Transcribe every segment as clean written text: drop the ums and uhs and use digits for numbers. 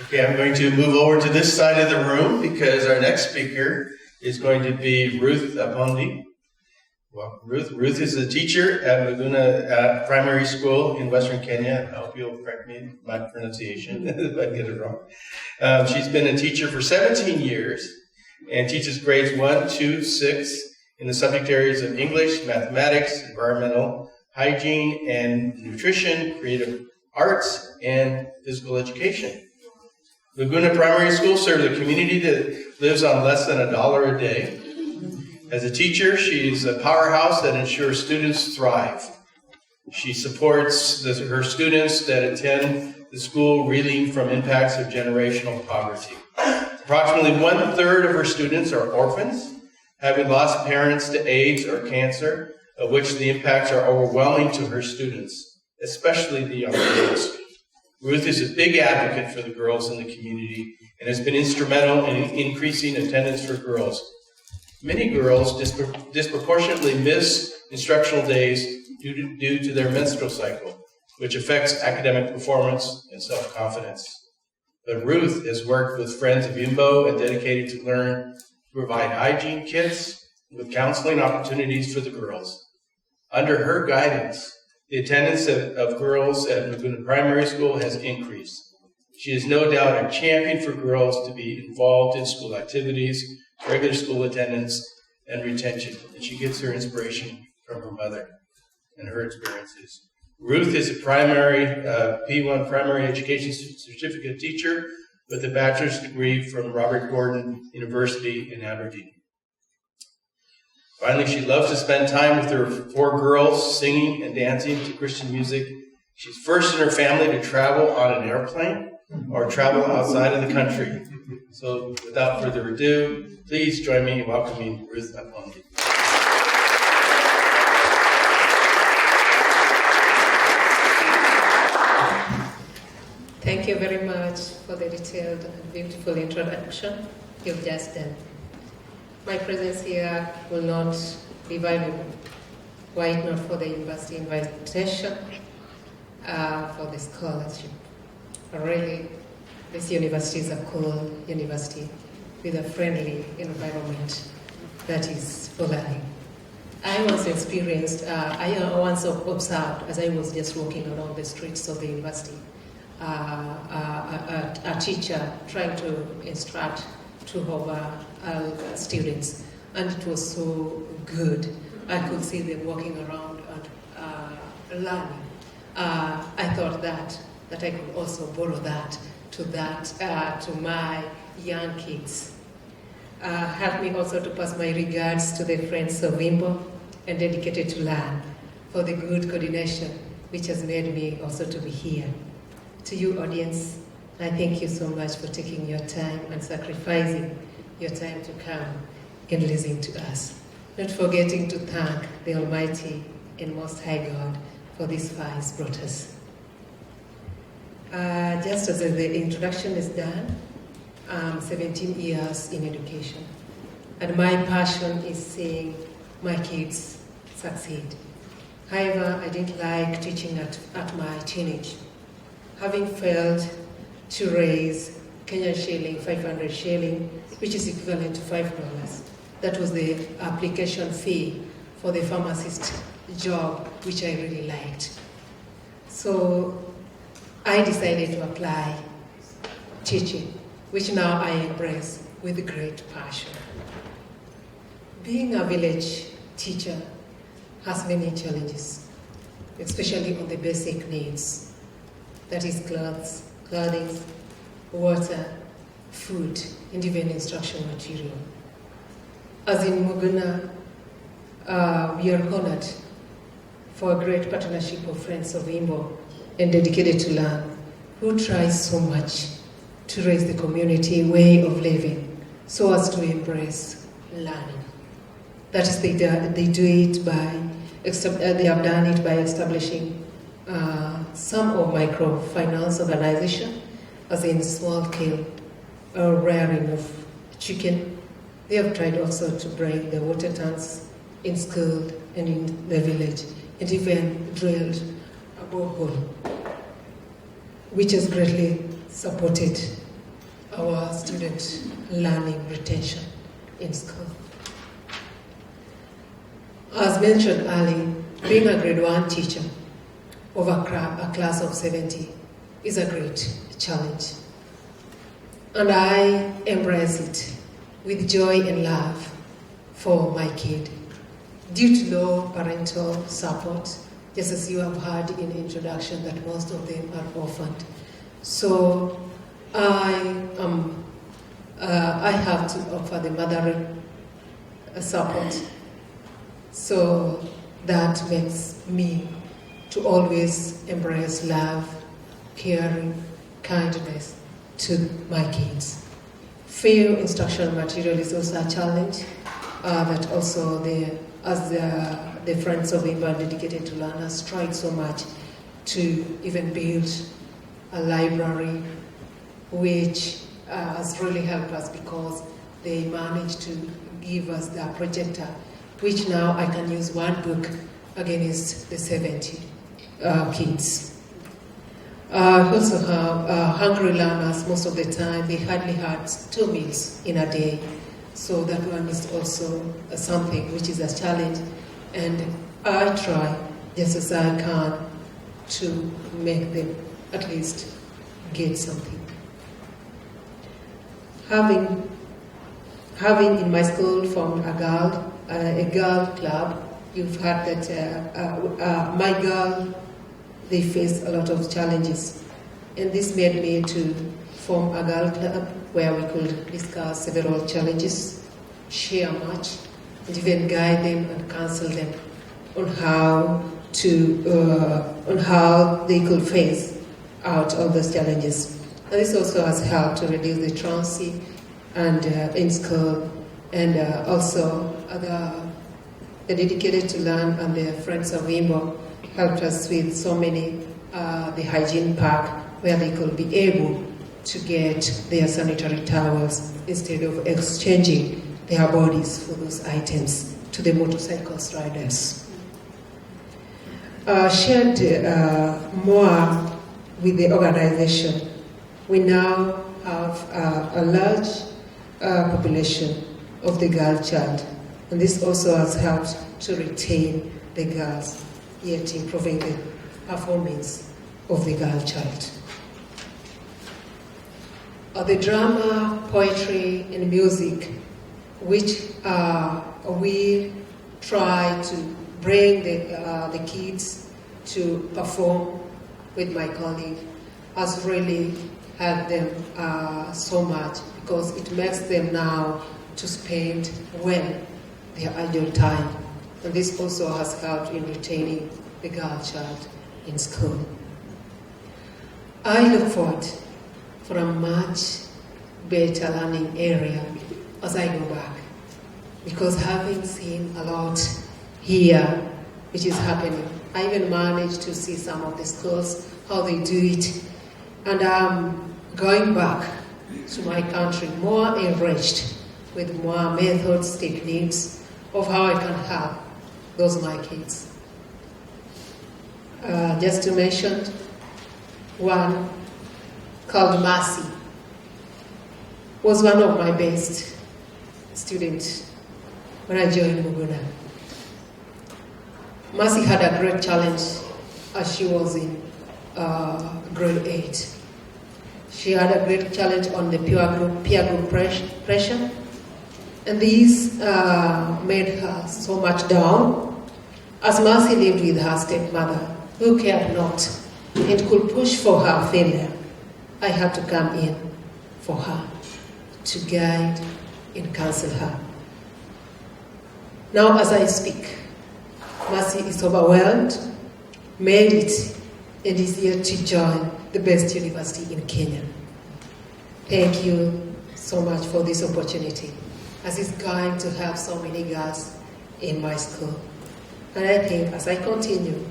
Okay, I'm going to move over to this side of the room because our next speaker is going to be Ruth Apondi. Well, Ruth is a teacher at Muguna Primary School in Western Kenya. I hope you'll correct me my pronunciation if I get it wrong. She's been a teacher for 17 years and teaches grades 1, 2, 6 in the subject areas of English, mathematics, environmental, hygiene, and nutrition, creative arts, and physical education. Muguna Primary School serves a community that lives on less than $1 a day. As a teacher, she's a powerhouse that ensures students thrive. She supports her students that attend the school reeling from impacts of generational poverty. Approximately 1/3 of her students are orphans, having lost parents to AIDS or cancer, of which the impacts are overwhelming to her students, especially the young girls. Ruth is a big advocate for the girls in the community and has been instrumental in increasing attendance for girls. Many girls disproportionately miss instructional days due to their menstrual cycle, which affects academic performance and self-confidence. But Ruth has worked with Friends of Yimbo and Dedicated to Learn to provide hygiene kits with counseling opportunities for the girls. Under her guidance, the attendance of girls at Muguna Primary School has increased. She is no doubt a champion for girls to be involved in school activities, regular school attendance, and retention. And she gets her inspiration from her mother and her experiences. Ruth is a P1 primary education certificate teacher with a bachelor's degree from Robert Gordon University in Aberdeen. Finally, she loves to spend time with her 4 girls, singing and dancing to Christian music. She's first in her family to travel on an airplane or travel outside of the country. So without further ado, please join me in welcoming Ruth Apondi. Thank you very much for the detailed and beautiful introduction you've just done. My presence here will not be valuable were it not for the university invitation for the scholarship. Really, this university is a cool university with a friendly environment that is for learning. I once observed as I was just walking around the streets of the university, a teacher trying to instruct 2 of our students, and it was so good. I could see them walking around and learning. I thought that I could also borrow that to my young kids. Help me also to pass my regards to the Friends of Yimbo and Dedicated to Learn for the good coordination which has made me also to be here. To you, audience, I thank you so much for taking your time and sacrificing your time to come and listen to us. Not forgetting to thank the Almighty and Most High God for this far He's brought us. Just as the introduction is done, I'm 17 years in education, and my passion is seeing my kids succeed. However, I didn't like teaching at my teenage. Having failed to raise Kenyan shilling, 500 shilling, which is equivalent to $5. That was the application fee for the pharmacist job, which I really liked. So I decided to apply teaching, which now I embrace with great passion. Being a village teacher has many challenges, especially on the basic needs. That is clothing, water, food, and even instruction material. As in Muguna, we are honored for a great partnership of Friends of Yimbo and Dedicated to Learn, who tries so much to raise the community way of living so as to embrace learning. That is, they have done it by establishing some of microfinance organization, as in small scale rearing of chicken. They have tried also to bring the water tanks in school and in the village, and even drilled a borehole, which has greatly supported our student learning retention in school. As mentioned earlier, being a grade 1 teacher of a class of 70 is a great challenge. And I embrace it with joy and love for my kid. Due to low parental support, just as you have heard in the introduction that most of them are orphaned. So I have to offer the mothering support. So that makes me to always embrace love, caring, kindness to my kids. Fair instructional material is also a challenge that also the Friends of Yimbo dedicated to learners tried so much to even build a library which has really helped us because they managed to give us the projector, which now I can use one book against the 70 kids. Also have hungry learners most of the time. They hardly had 2 meals in a day. So that one is also something which is a challenge. And I try, just as I can, to make them at least get something. Having in my school formed a girl club, you've heard that my girl, they face a lot of challenges. And this made me to form a girl club where we could discuss several challenges, share much, and even guide them and counsel them on how they could face out all those challenges. And this also has helped to reduce the truancy and in school, and also the dedicated to learn and the Friends of Yimbo helped us with so many, the hygiene pack, where they could be able to get their sanitary towels instead of exchanging their bodies for those items to the motorcycle riders. Shared more with the organization, we now have a large population of the girl child, and this also has helped to retain the girls, yet improving the performance of the girl child. The drama, poetry, and music, which we try to bring the kids to perform with my colleague, has really helped them so much, because it makes them now to spend well their idle time. And this also has helped in retaining the girl child in school. I look forward for a much better learning area as I go back, because having seen a lot here which is happening, I even managed to see some of the schools, how they do it, and I'm going back to my country more enriched with more methods, techniques of how I can help those my kids. Just to mention one called Mercy, was one of my best students when I joined Muguna. Mercy had a great challenge as she was in grade 8. She had a great challenge on the peer group pressure, and these made her so much down, as Mercy lived with her stepmother, who cared not and could push for her failure. I had to come in for her, to guide and counsel her. Now as I speak, Mercy is overwhelmed, made it, and is here to join the best university in Kenya. Thank you so much for this opportunity, as it's going to help so many girls in my school. And I think as I continue,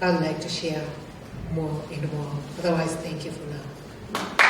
I'd like to share more and more. Otherwise, thank you for now.